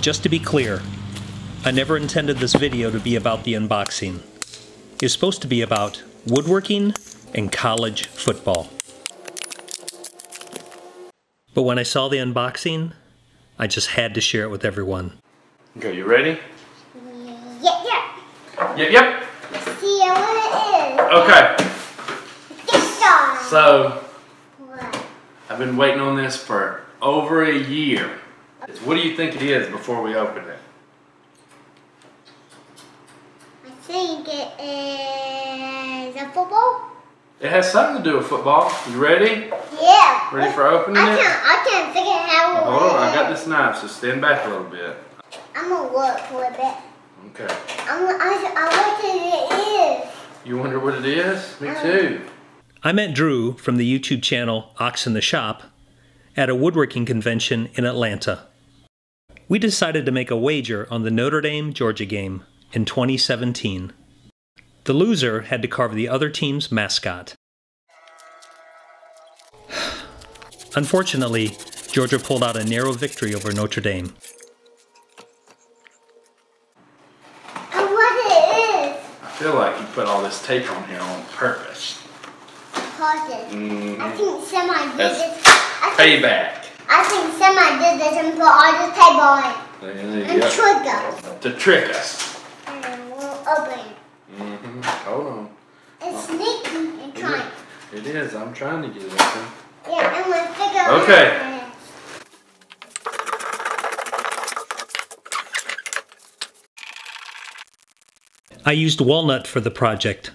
Just to be clear, I never intended this video to be about the unboxing. It's supposed to be about woodworking and college football. But when I saw the unboxing, I just had to share it with everyone. Okay, you ready? Yep. Yep. Let's see what it is. Okay. Get started. So, What? I've been waiting on this for over a year. What do you think it is before we open it? I think it is a football. It has something to do with football. You ready? Yeah. Ready for opening it? I can't figure out how it Hold on, I is. got this knife, so stand back a little bit. I'm gonna look with it. Okay. I what it is. You wonder what it is? Me too. I met Drew from the YouTube channel Ox in the Shop at a woodworking convention in Atlanta. We decided to make a wager on the Notre Dame Georgia game in 2017. The loser had to carve the other team's mascot. Unfortunately, Georgia pulled out a narrow victory over Notre Dame. What it is. I feel like you put all this tape on here on purpose. Pause it. I think somebody did That's this. payback. I think somebody did this and put all this tape on it. There And you go. trick us. To trick us. And we'll open it. Hold on. It's sneaky and trying. It is. I'm trying to get it open. Yeah, I'm gonna figure out Okay. how it is. I used walnut for the project.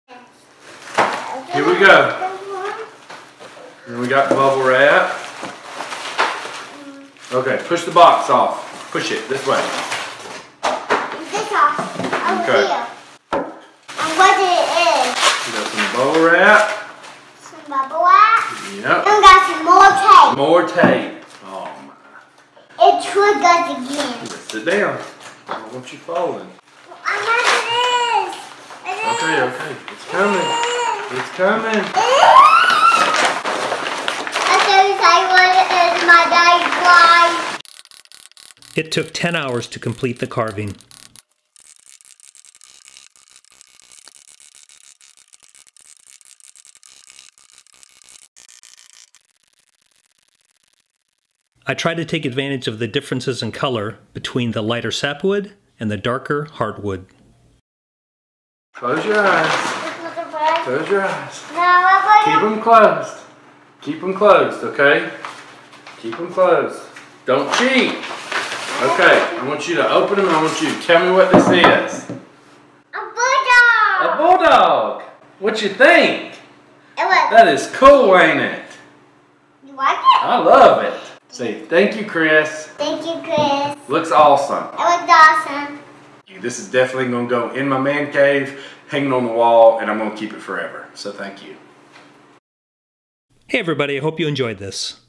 Here we go. And we got bubble wrap. Okay, push the box off. Push it this way. This off. Over Okay. here. And what it is? We got some bubble wrap. Some bubble wrap. Yep. And we got some more tape. More tape. Oh my. It tricked us again. Sit down. I don't want you falling. I know it is. It is. Okay. It's coming. It's coming. That's everything what it is. My daddy's blind. It took 10 hours to complete the carving. I tried to take advantage of the differences in color between the lighter sapwood and the darker hardwood. Close your eyes. Close your eyes. No, Keep them closed. Keep them closed, okay? Keep them closed. Don't cheat. Okay, I want you to open them and I want you to tell me what this is. A bulldog. A bulldog. What you think? It was. That is cool, ain't it? You like it? I love it. Say thank you, Chris. Thank you, Chris. Looks awesome. It was awesome. This is definitely going to go in my man cave, hanging on the wall, and I'm going to keep it forever. So thank you. Hey everybody, I hope you enjoyed this.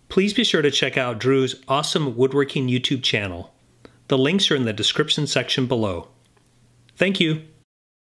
Please be sure to check out Drew's awesome woodworking YouTube channel. The links are in the description section below. Thank you.